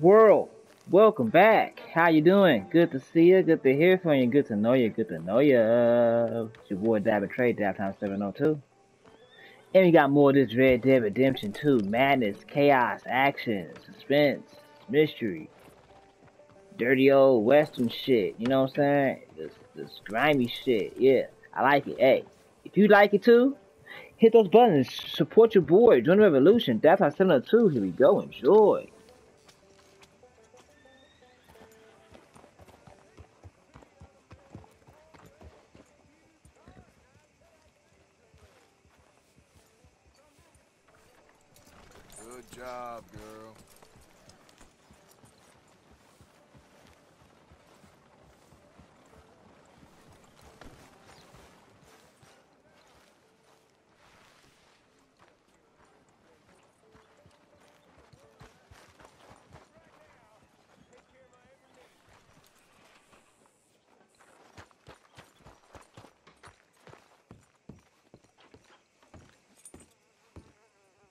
World, welcome back. How you doing? Good to see you. Good to hear from you. Good to know you. Good to know you. It's your boy Dab and Trade, Dab Time 702. And we got more of this Red Dead Redemption 2. Madness, chaos, action, suspense, mystery, dirty old western shit. You know what I'm saying? This grimy shit. Yeah, I like it. Hey, if you like it too, hit those buttons. Support your boy. Join the revolution. Dab Time 702. Here we go. Enjoy. Good job, girl.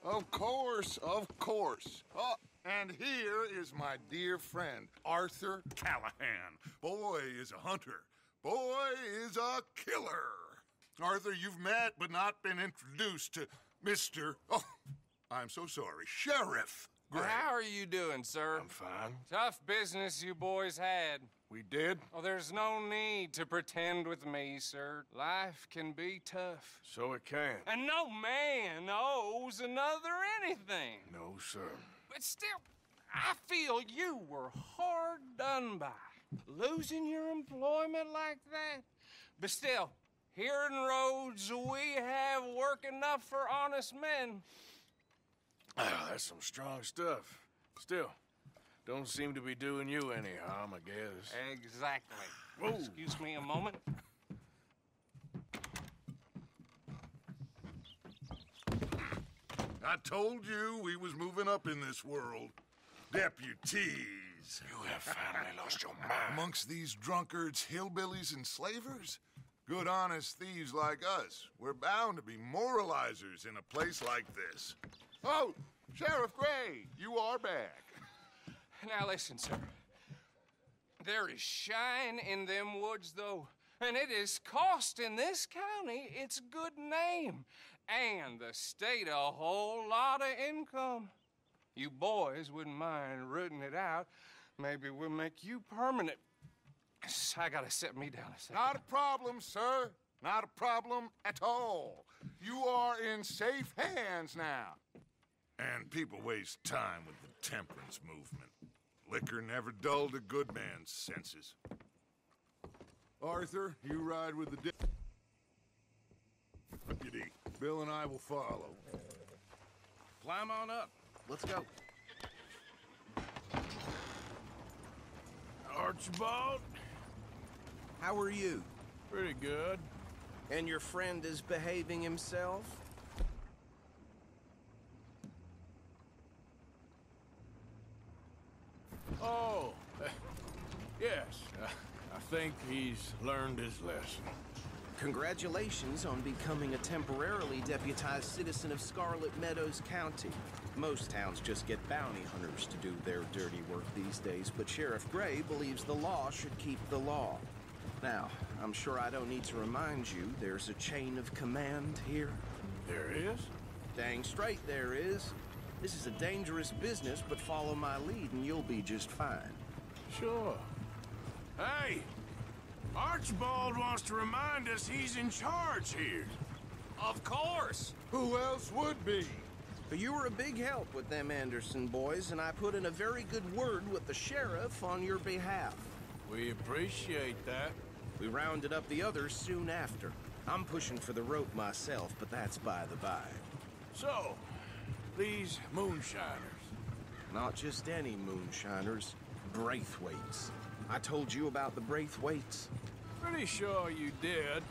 Of course, of course. Oh, and here is my dear friend, Arthur Callahan. Boy is a hunter. Boy is a killer. Arthur, you've met but not been introduced to Mr. Oh, I'm so sorry, Sheriff Gray. How are you doing, sir? I'm fine. Tough business you boys had. We did? Oh, there's no need to pretend with me, sir. Life can be tough. So it can. And no man owes another anything. No, sir. But still, I feel you were hard done by. Losing your employment like that. But still, here in Rhodes, we have work enough for honest men. Oh, that's some strong stuff. Still, don't seem to be doing you any harm, I guess. Exactly. Whoa. Excuse me a moment. I told you we was moving up in this world. Deputies. You have finally lost your mind. Amongst these drunkards, hillbillies, and slavers? Good honest thieves like us. We're bound to be moralizers in a place like this. Oh, Sheriff Gray, you are back. Now listen, sir. There is shine in them woods, though, and it is costing this county its good name and the state a whole lot of income. You boys wouldn't mind rooting it out. Maybe we'll make you permanent. I gotta set me down a second. Not a problem, sir. Not a problem at all. You are in safe hands now. And people waste time with the temperance movement. Liquor never dulled a good man's senses. Arthur, you ride with the deputy. Bill and I will follow. Climb on up. Let's go. Archibald? How are you? Pretty good. And your friend is behaving himself? Oh, yes. I think he's learned his lesson. Congratulations on becoming a temporarily deputized citizen of Scarlet Meadows County. Most towns just get bounty hunters to do their dirty work these days, but Sheriff Gray believes the law should keep the law. Now, I'm sure I don't need to remind you there's a chain of command here. There is? Dang straight there is. This is a dangerous business, but follow my lead and you'll be just fine. Sure. Hey! Archibald wants to remind us he's in charge here. Of course. Who else would be? But you were a big help with them Anderson boys, and I put in a very good word with the sheriff on your behalf. We appreciate that. We rounded up the others soon after. I'm pushing for the rope myself, but that's by the by. So, these moonshiners. Not just any moonshiners, Braithwaites. I told you about the Braithwaites. Pretty sure you did.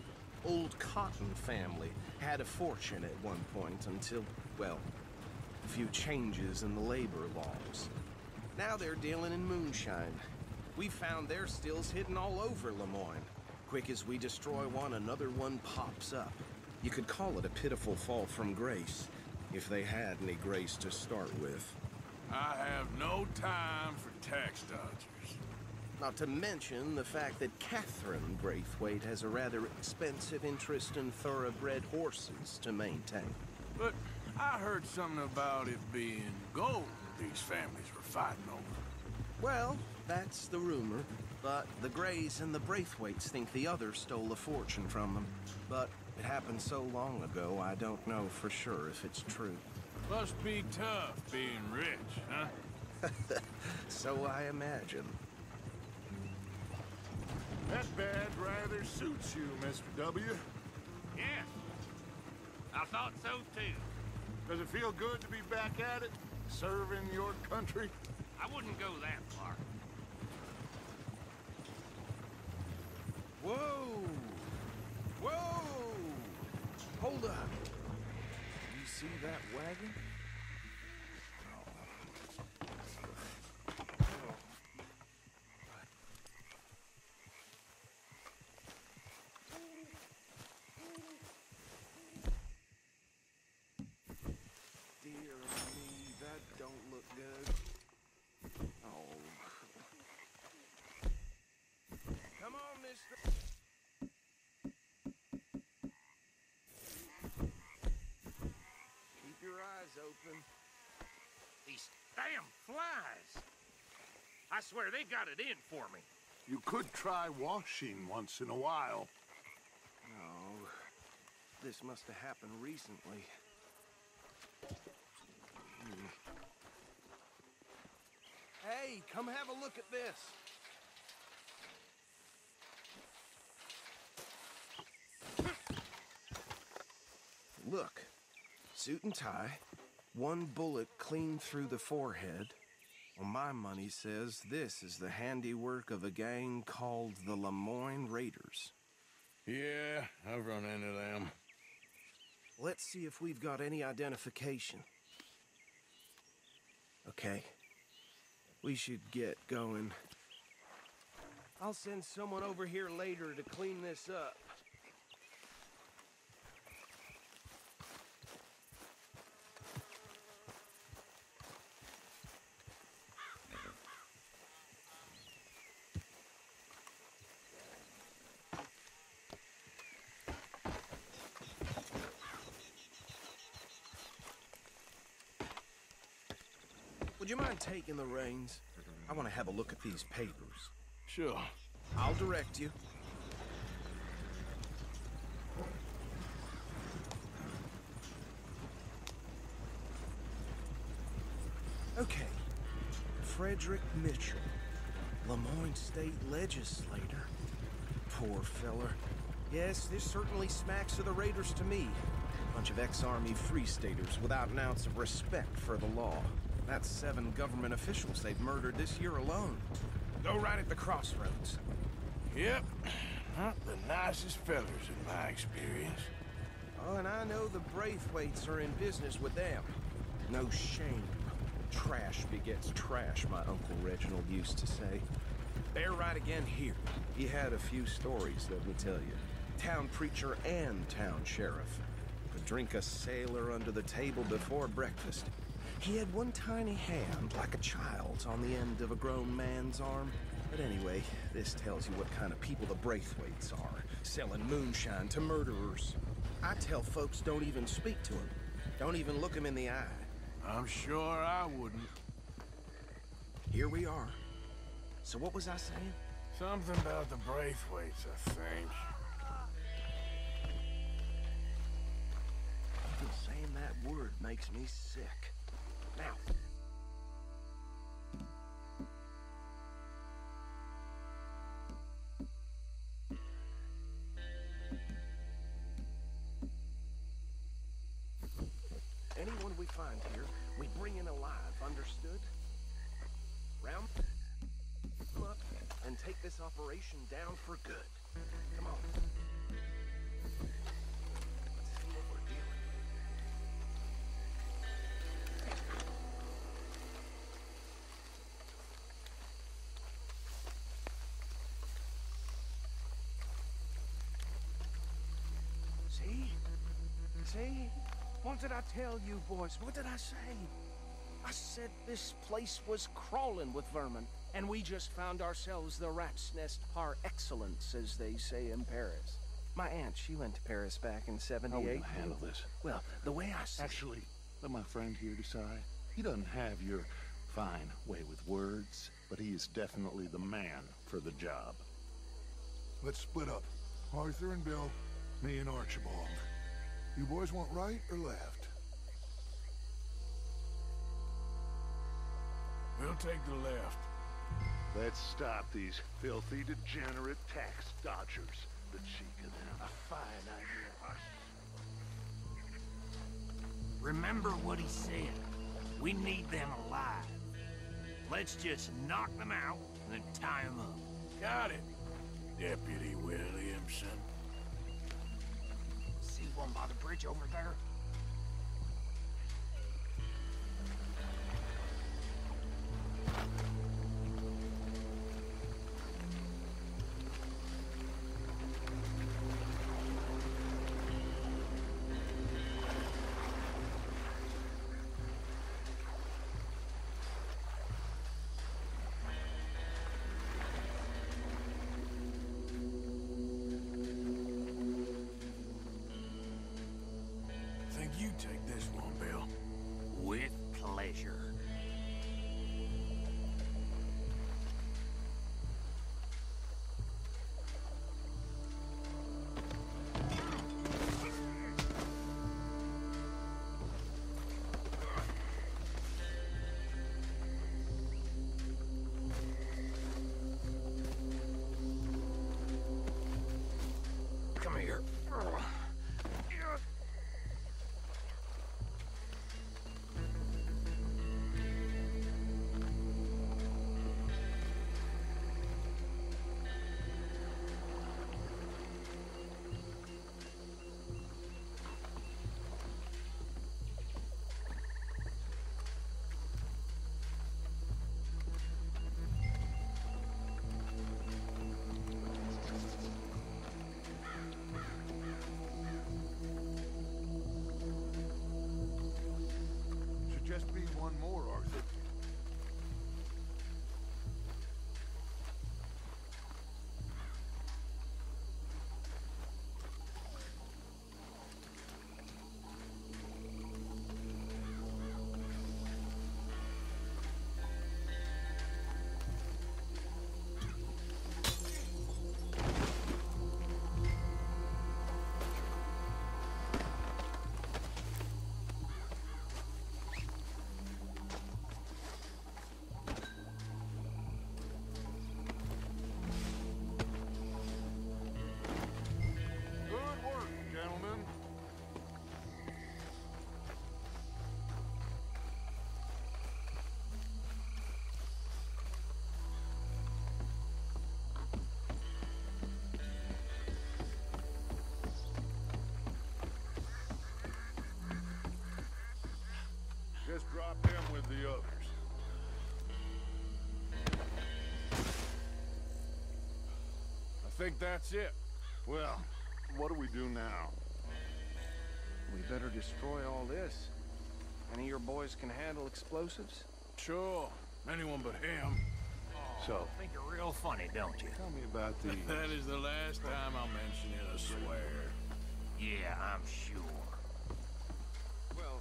Old Cotton family had a fortune at one point until, well, a few changes in the labor laws. Now they're dealing in moonshine. We found their stills hidden all over Lemoyne. Quick as we destroy one, another one pops up. You could call it a pitiful fall from grace, if they had any grace to start with. I have no time for tax dodgers. Not to mention the fact that Catherine Braithwaite has a rather expensive interest in thoroughbred horses to maintain. But I heard something about it being gold these families were fighting over. Well, that's the rumor. But the Greys and the Braithwaites think the others stole a fortune from them. But it happened so long ago, I don't know for sure if it's true. Must be tough being rich, huh? So I imagine. That badge rather suits you, Mr. W. Yes, I thought so too. Does it feel good to be back at it, serving your country? I wouldn't go that far. Whoa! Whoa! Hold up. You see that wagon? Dear me, that don't look good. Oh. Come on, mister. Keep your eyes open. These damn flies. I swear they got it in for me. You could try washing once in a while. No. This must have happened recently. Hey, come have a look at this. Look, suit and tie, one bullet clean through the forehead. Well, my money says this is the handiwork of a gang called the Lemoyne Raiders. Yeah, I've run into them. Let's see if we've got any identification. Okay. We should get going. I'll send someone over here later to clean this up. Would you mind taking the reins? I want to have a look at these papers. Sure. I'll direct you. Okay. Frederick Mitchell, Lemoyne State Legislator. Poor feller. Yes, this certainly smacks of the Raiders to me. Bunch of ex-Army Free Staters without an ounce of respect for the law. That's 7 government officials they've murdered this year alone. Go right at the crossroads. Yep. Not the nicest fellers in my experience. Oh, and I know the Braithwaites are in business with them. No shame. Trash begets trash, my Uncle Reginald used to say. They're right again here. He had a few stories, let me tell you. Town preacher and town sheriff. Could drink a sailor under the table before breakfast. He had one tiny hand, like a child's, on the end of a grown man's arm. But anyway, this tells you what kind of people the Braithwaites are, selling moonshine to murderers. I tell folks don't even speak to them. Don't even look them in the eye. I'm sure I wouldn't. Here we are. So what was I saying? Something about the Braithwaites, I think. Even saying that word makes me sick. Now. Anyone we find here, we bring in alive, understood? Round them up and take this operation down for good. Come on. Let's see what we're dealing with. See? See? What did I tell you, boys? What did I say? I said this place was crawling with vermin, and we just found ourselves the rat's nest par excellence, as they say in Paris. My aunt, she went to Paris back in '78. How are we gonna handle this? Well, the way I see Actually, let my friend here decide. He doesn't have your fine way with words, but he is definitely the man for the job. Let's split up. Arthur and Bill, me and Archibald. You boys want right or left? We'll take the left. Let's stop these filthy, degenerate tax dodgers. The cheek of them. A fine idea. Remember what he said. We need them alive. Let's just knock them out and then tie them up. Got it, Deputy Williamson. See one by the bridge over there? Think you take this one, Bill. With pleasure. Come here. Should just be one more, Arthur. Good work, gentlemen. Just drop him with the others. I think that's it. Well, what do we do now? we better destroy all this. Any of your boys can handle explosives? Sure. Anyone but him. So, Think you're real funny, don't you? tell me about these. That is the last time I'll mention it, I swear. Yeah, I'm sure. Well,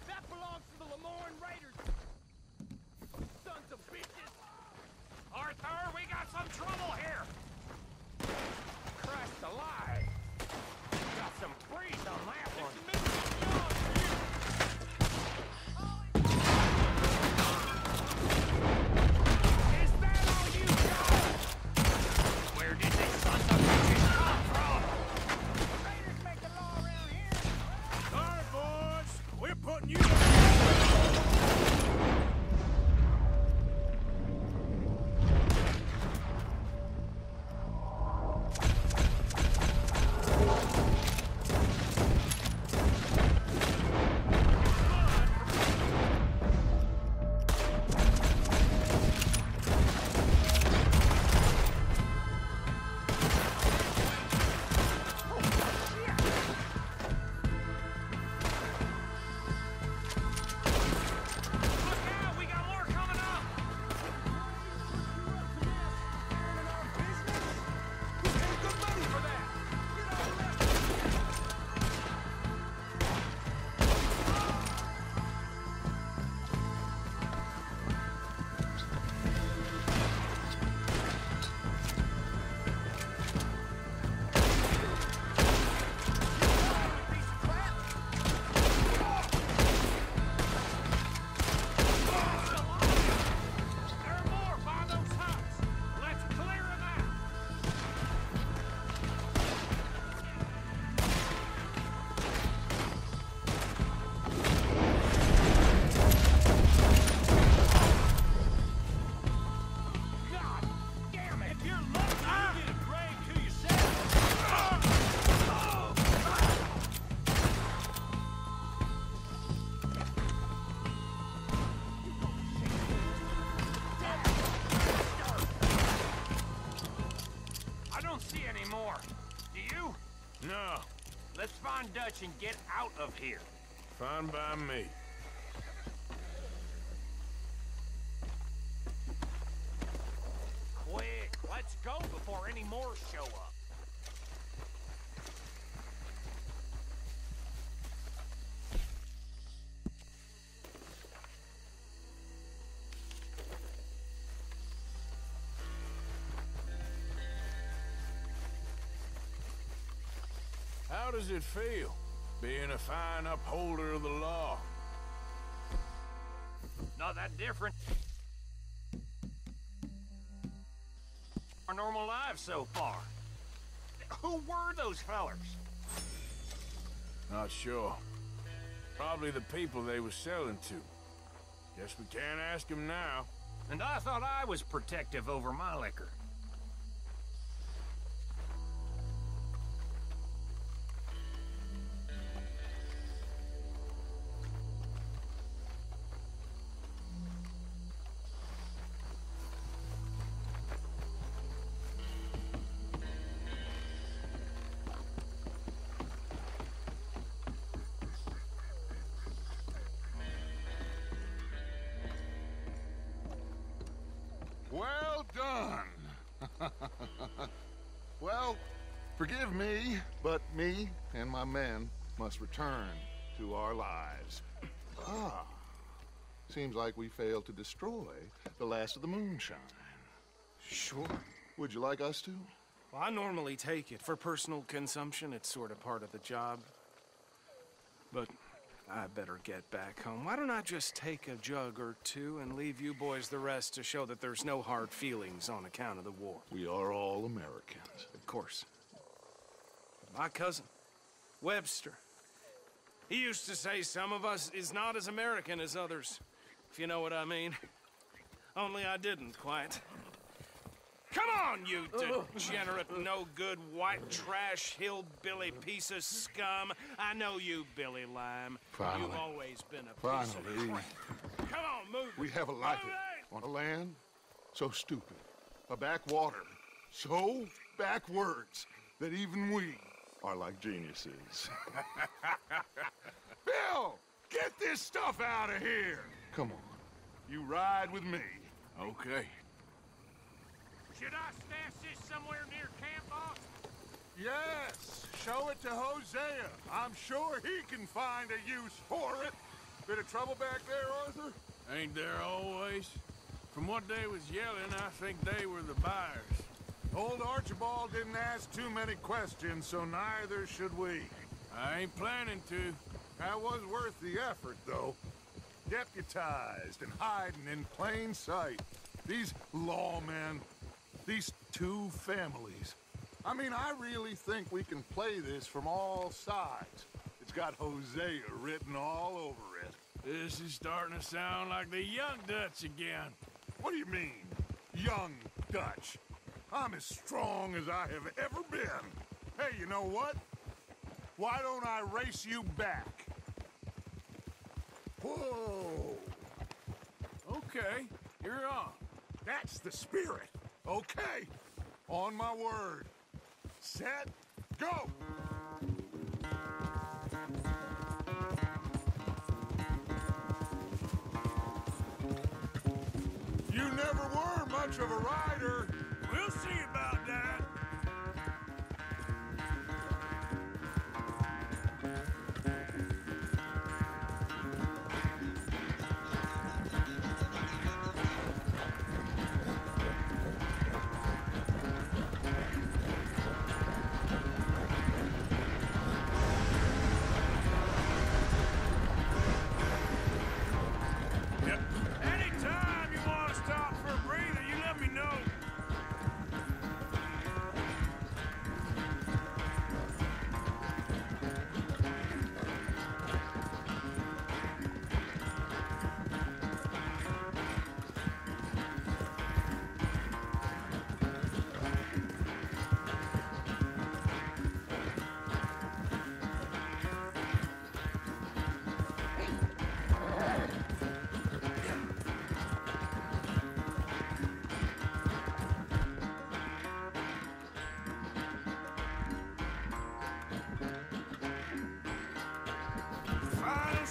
That belongs to the Lemoyne Raiders! Sons of bitches! you? No, Let's find Dutch and get out of here. fine by me. Quick, let's go before any more show up. How does it feel, being a fine upholder of the law? Not that different. Our normal lives so far. Who were those fellers? Not sure. Probably the people they were selling to. Guess we can't ask them now. And I thought I was protective over my liquor. Well done. Well, forgive me, but me and my men must return to our lives. Ah, seems like we failed to destroy the last of the moonshine. Sure. Would you like us to? Well, I normally take it. For personal consumption, it's sort of part of the job. But I better get back home. Why don't I just take a jug or two and leave you boys the rest to show that there's no hard feelings on account of the war? We are all Americans. Of course. My cousin, Webster, he used to say some of us is not as American as others, if you know what I mean. Only I didn't quite. Come on, you degenerate, no-good, white trash, hillbilly piece of scum. I know you, Billy Lime. Finally. You've always been a piece of Finally. crap. Come on, move We it. have a life Move it. on a land so stupid, a backwater so backwards that even we are like geniuses. Bill, get this stuff out of here. Come on, you ride with me. Okay. Should I stash this somewhere near camp, boss? Yes, show it to Hosea. I'm sure he can find a use for it. Bit of trouble back there, Arthur? Ain't there always? From what they was yelling, I think they were the buyers. Old Archibald didn't ask too many questions, so neither should we. I ain't planning to. That was worth the effort, though. Deputized and hiding in plain sight. These lawmen, these two families. I mean, I really think we can play this from all sides. It's got Hosea written all over it. This is starting to sound like the young Dutch again. What do you mean, young Dutch? I'm as strong as I have ever been. Hey, you know what? Why don't I race you back? Whoa! Okay, you're on. That's the spirit. Okay, on my word. Set, go! You never were much of a rider. We'll see about that. Anytime you want to stop for a breather, you let me know.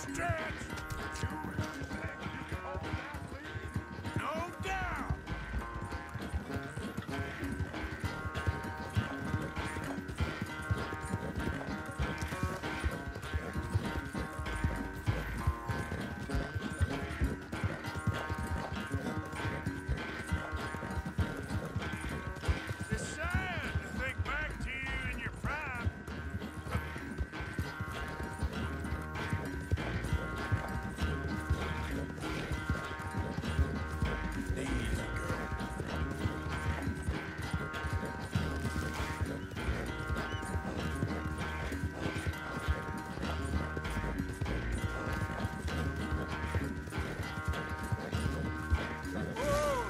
stretch. You really think you can hold that lead? No doubt. It's sad to think back to you in your prime. Easy, girl. Whoa!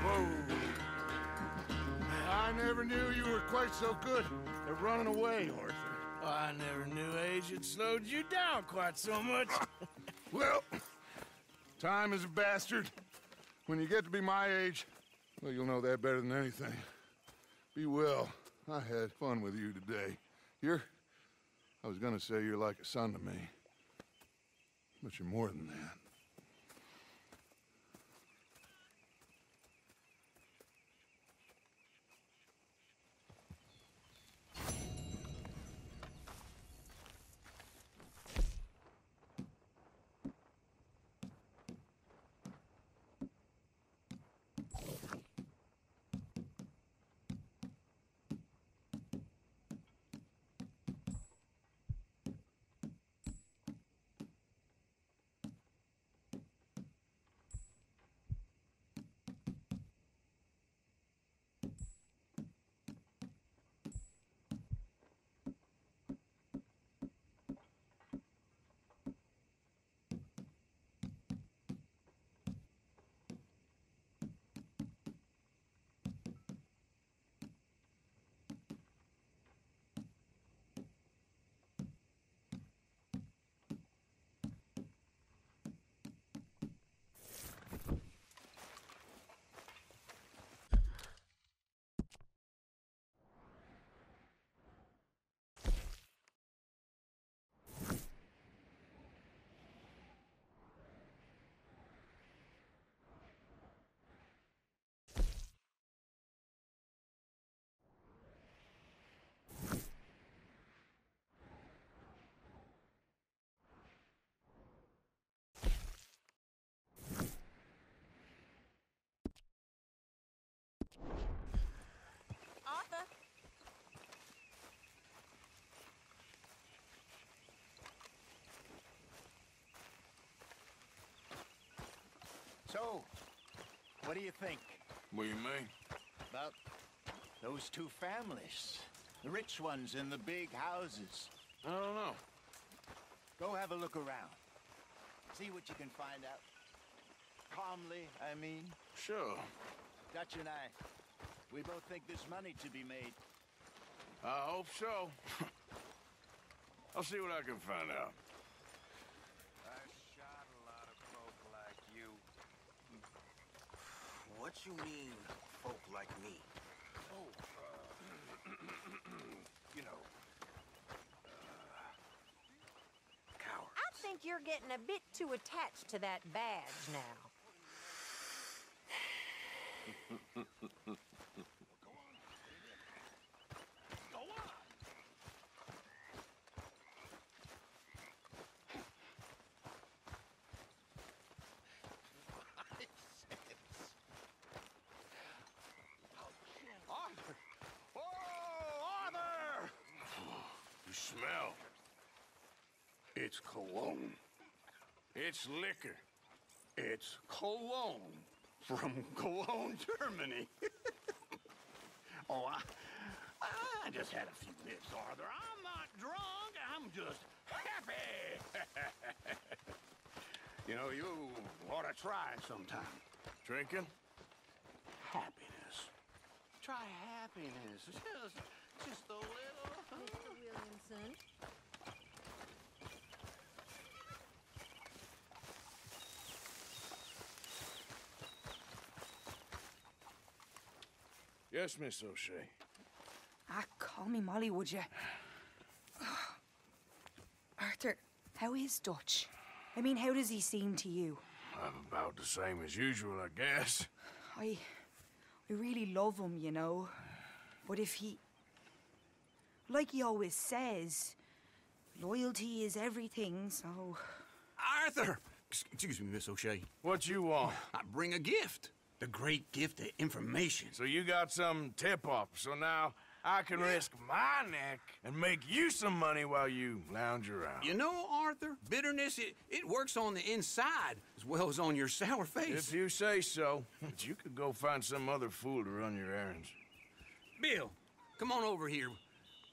Whoa! I never knew you were quite so good at running away, Arthur. I never knew age had slowed you down quite so much. Well, time is a bastard. When you get to be my age, well, you'll know that better than anything. Be well. I had fun with you today. I was gonna say you're like a son to me, but you're more than that. Arthur? So, what do you think What do you mean? about those two families? The rich ones in the big houses. I don't know. Go have a look around. See what you can find out. Calmly, I mean. Sure. Dutch and I, we both think there's money to be made. I hope so. I'll see what I can find out. I shot a lot of folk like you. What you mean, folk like me? Oh, you know, cowards. I think you're getting a bit too attached to that badge now. Arthur! Oh, Arthur! You smell. It's cologne. It's liquor. It's cologne from Cologne, Germany. Oh, I just had a few nips, Arthur. I'm not drunk. I'm just happy. You know, you ought to try it sometime. Drinking? Happiness. Try happiness. Just a little. Mr. Williamson. Yes, Miss O'Shea. Ah, call me Molly, would you? Arthur, How is Dutch? I mean, how does he seem to you? About the same as usual, I guess. I really love him, you know. But if he... Like he always says, loyalty is everything, so... Arthur! Excuse me, Miss O'Shea. What you want? I bring a gift. The great gift of information. So you got some tip-off, so now I can risk my neck and make you some money while you lounge around. You know, Arthur, bitterness, it works on the inside as well as on your sour face. If you say so, but you could go find some other fool to run your errands. Bill, come on over here.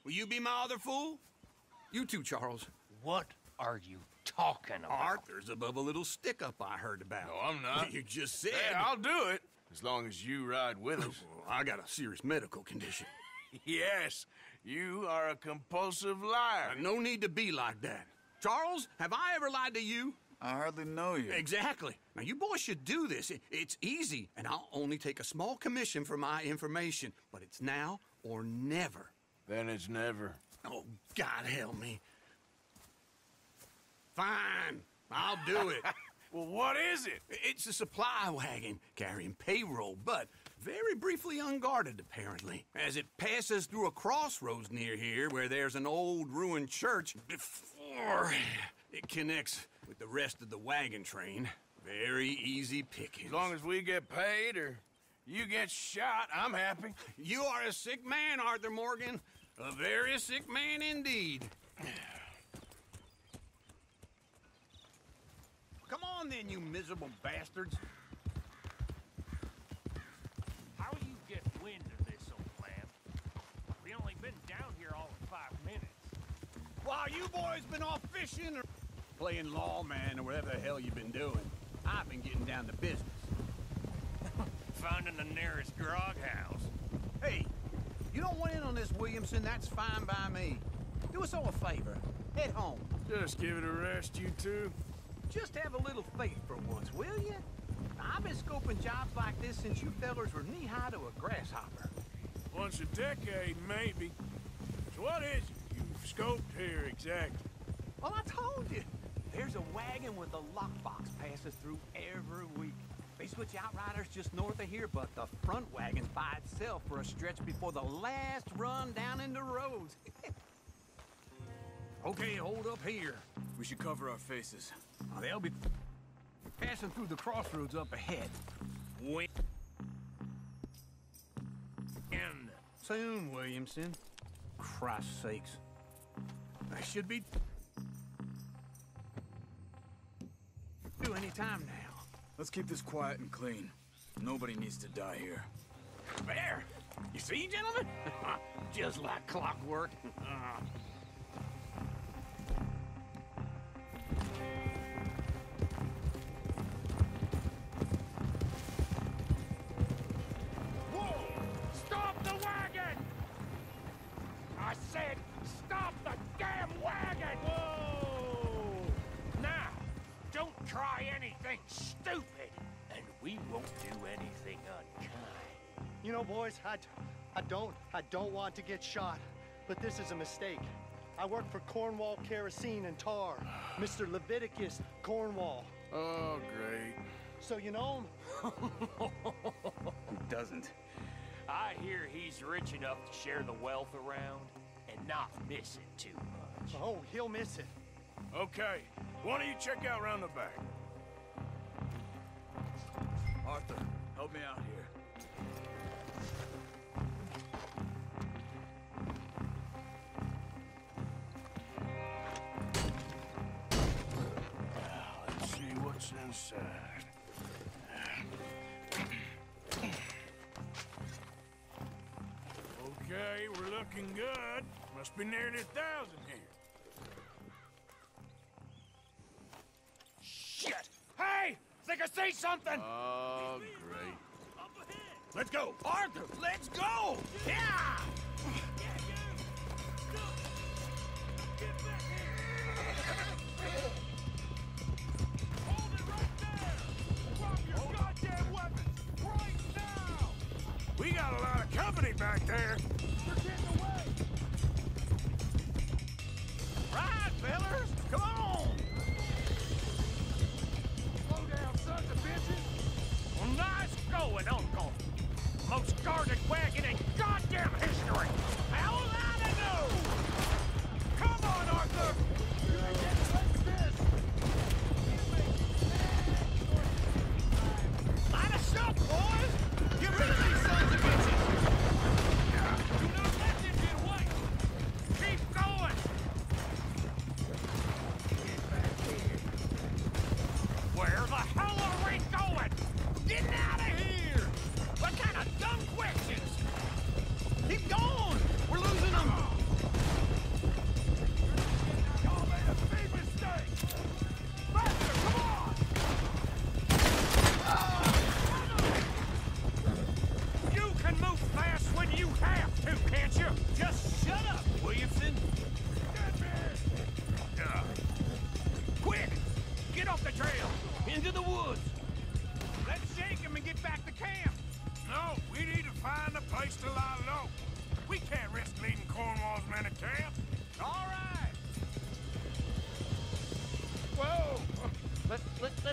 Will you be my other fool? You too, Charles. What are you talking about? Arthur's above a little stick-up I heard about. No, I'm not. You just said... Hey, I'll do it, as long as you ride with us. I got a serious medical condition. Yes, you are a compulsive liar. No need to be like that. Charles, have I ever lied to you? I hardly know you. Exactly. Now, you boys should do this. It's easy, and I'll only take a small commission for my information. But it's now or never. Then it's never. Oh, God help me. Fine. I'll do it. Well, what is it? It's a supply wagon carrying payroll, but very briefly unguarded, apparently. As it passes through a crossroads near here where there's an old ruined church before it connects with the rest of the wagon train. Very easy pickings. As long as we get paid or you get shot, I'm happy. You are a sick man, Arthur Morgan. A very sick man indeed. Come on then, you miserable bastards. How you get wind of this, old lamb? We only been down here all of 5 minutes. While you boys been off fishing or playing lawman or whatever the hell you've been doing, I've been getting down to business. Finding the nearest grog house. Hey, you don't want in on this, Williamson, that's fine by me. Do us all a favor. Head home. Just give it a rest, you two. Just have a little faith for once, will you? I've been scoping jobs like this since you fellers were knee-high to a grasshopper. Once a decade, maybe. So what is it you've scoped here exactly? Well, I told you. There's a wagon with a lockbox passes through every week. They switch outriders just north of here, but the front wagon's by itself for a stretch before the last run down into roads. Okay, hold up here. We should cover our faces. They'll be passing through the crossroads up ahead. When? Soon, Williamson. Christ's sakes. I should be due any time now. Let's keep this quiet and clean. Nobody needs to die here. There! You see, gentlemen? Just like clockwork. Stop the wagon! I said, stop the damn wagon! Whoa! Now, don't try anything stupid, and we won't do anything unkind. You know, boys, I don't want to get shot, but this is a mistake. I work for Cornwall Kerosene and Tar, Mr. Leviticus Cornwall. Oh, great. So you know him? Who doesn't? I hear he's rich enough to share the wealth around and not miss it too much. Oh, he'll miss it. Okay, why don't you check out round the back? Arthur, help me out here. Let's see what's inside. Okay, we're looking good. Must be nearly 1,000 here. Shit! Hey! Think I see something! Oh, great. Let's go! Arthur, let's go! Yeah! We got a lot of company back there. You're getting away! Right, fellers! Come on!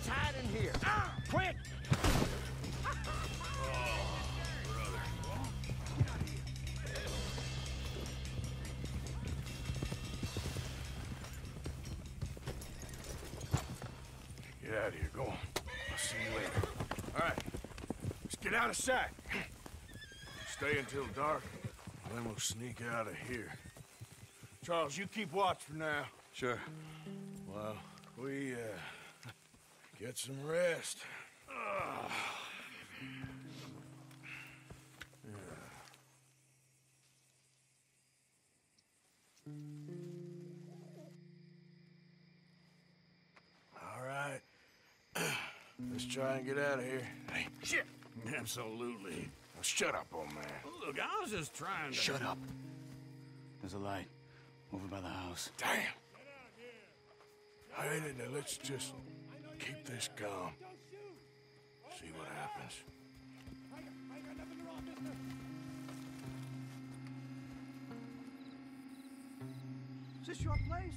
Let's hide in here. Quick! Get out of here. Go on. I'll see you later. All right. Let's get out of sight. Stay until dark, then we'll sneak out of here. Charles, you keep watch for now. Sure. Well, we, get some rest. All right. Let's try and get out of here. Hey, shit! Absolutely. Now shut up, old man. Look, I was just trying to... Shut up. There's a light over by the house. Damn. Hey, let's just keep this calm. See what happens. Is this your place?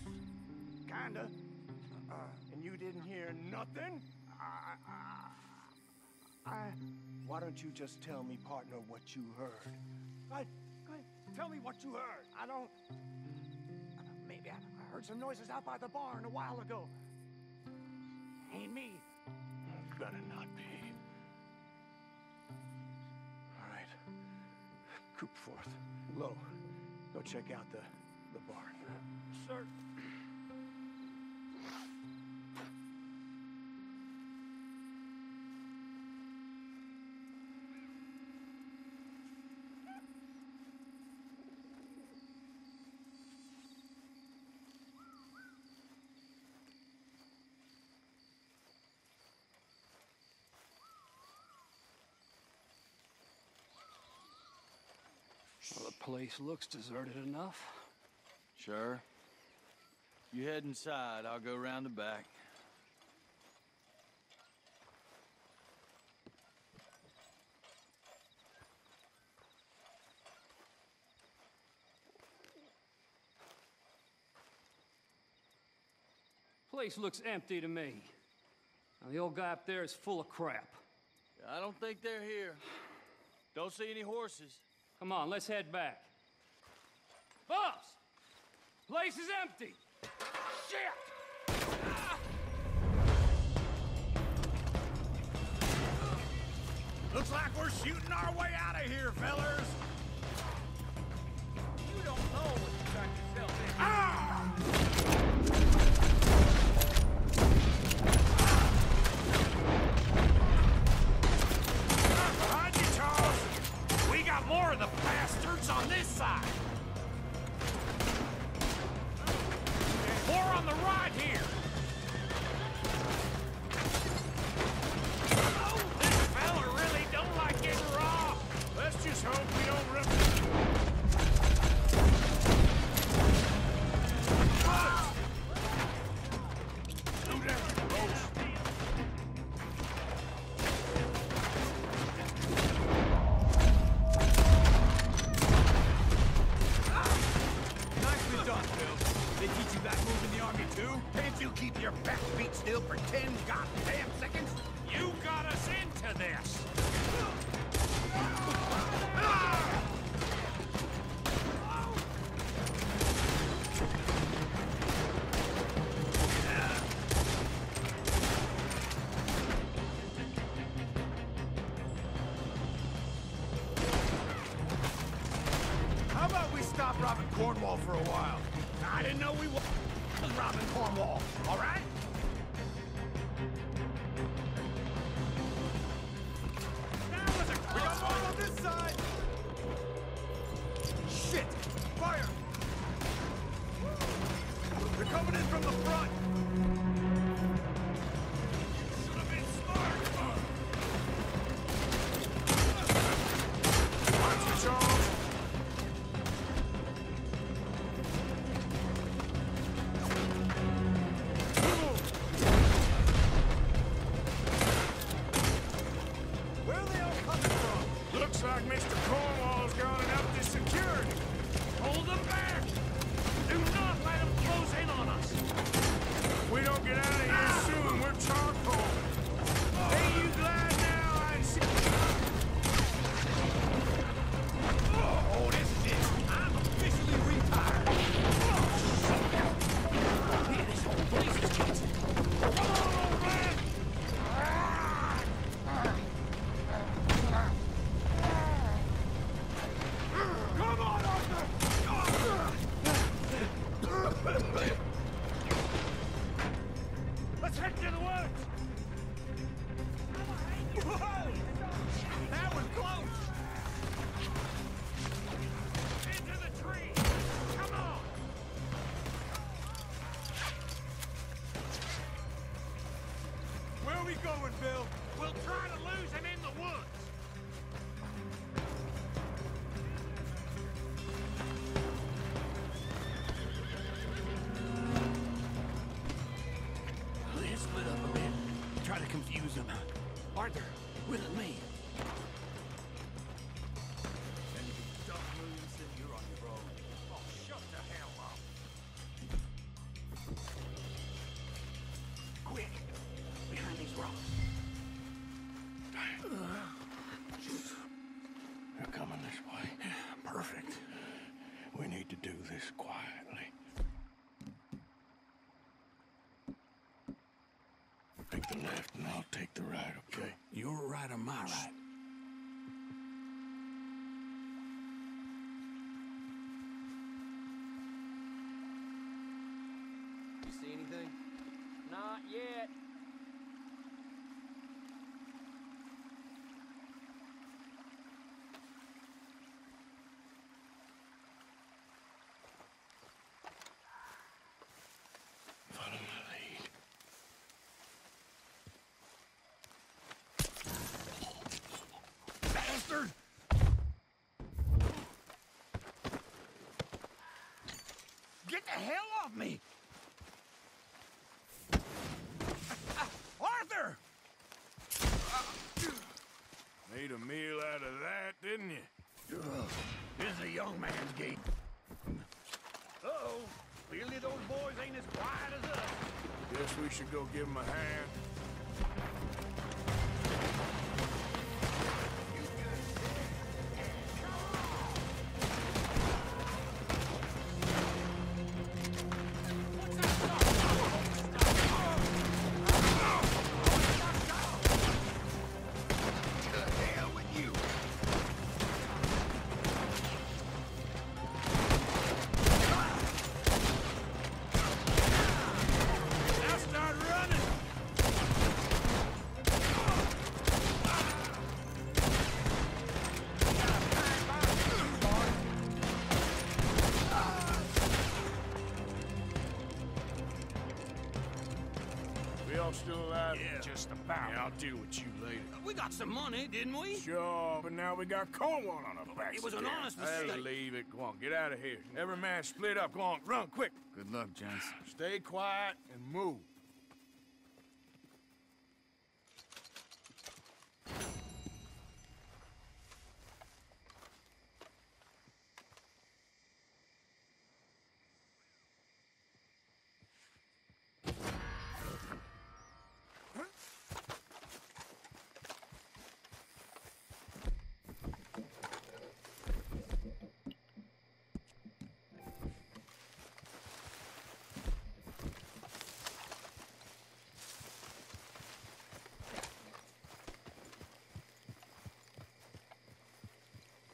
Kinda. And you didn't hear nothing? Why don't you just tell me, partner, what you heard? Tell me what you heard. I don't... Maybe I heard some noises out by the barn a while ago. Ain't me. Better not be. All right. Coop forth. Lo, go check out the barn. Sir. Well, the place looks deserted enough. Sure. You head inside, I'll go round the back. Place looks empty to me. Now, the old guy up there is full of crap. I don't think they're here. Don't see any horses. Come on, let's head back. Boss! Place is empty! Shit! Looks like we're shooting our way out of here, fellers! You don't know what you got yourself in. Behind you, Charles! We got more of the bastards on this side! More on the right here! Oh, this fella really don't like getting raw! Let's just hope we don't rip Nicely done, Phil. They teach you back moving the army too? Can't you keep your back beat still for 10 goddamn seconds? You got us into this! How about we stop robbing Cornwall for a while? I didn't know we was robbing Cornwall, all right? That was a we got more on this side! Shit! Fire! They're coming in from the front! Should have been smart! Watch it, Charles! Where are they all coming from? Looks like Mr. Cornwall's gone and upped his security. Hold them back! Do not let them close in on us! he going, Bill? We'll try to lose him in the woods. Let's split up a bit. Try to confuse him. Arthur, with me. And if you don't move, then you're on your own. Oh, shut the hell up. Quick, behind these rocks. They're coming this way. Perfect. We need to do this quietly. Take the left and I'll take the right, okay? Your right or my right? You see anything? Not yet. Follow my lead. Bastard! Get the hell off me! Arthur! Made a meal out of that, didn't you? This is a young man's game. Uh-oh. Clearly those boys ain't as quiet as us. Guess we should go give him a hand. Now start running! We all still alive? Yeah, Just about. Yeah, I'll deal with you later. we got some money, didn't we? Sure, but now we got Cornwall on our backs. It was an again. honest Hey, mistake. leave it. Go on, get out of here. Every man split up. Go on, run, quick. Good luck, gents. Stay quiet and move.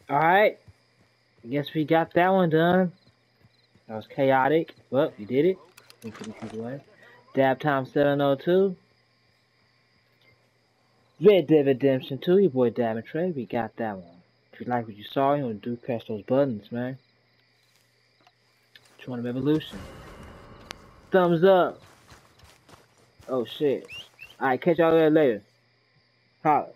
Alright. Guess we got that one done. That was chaotic. Well, we did it. We put it away. Dab time 702. Red Dead Redemption 2, your boy Dab and Trey. We got that one. If you like what you saw, you want to do press those buttons, man. Join the revolution. Thumbs up. Oh shit. Alright, catch y'all there later. Holla.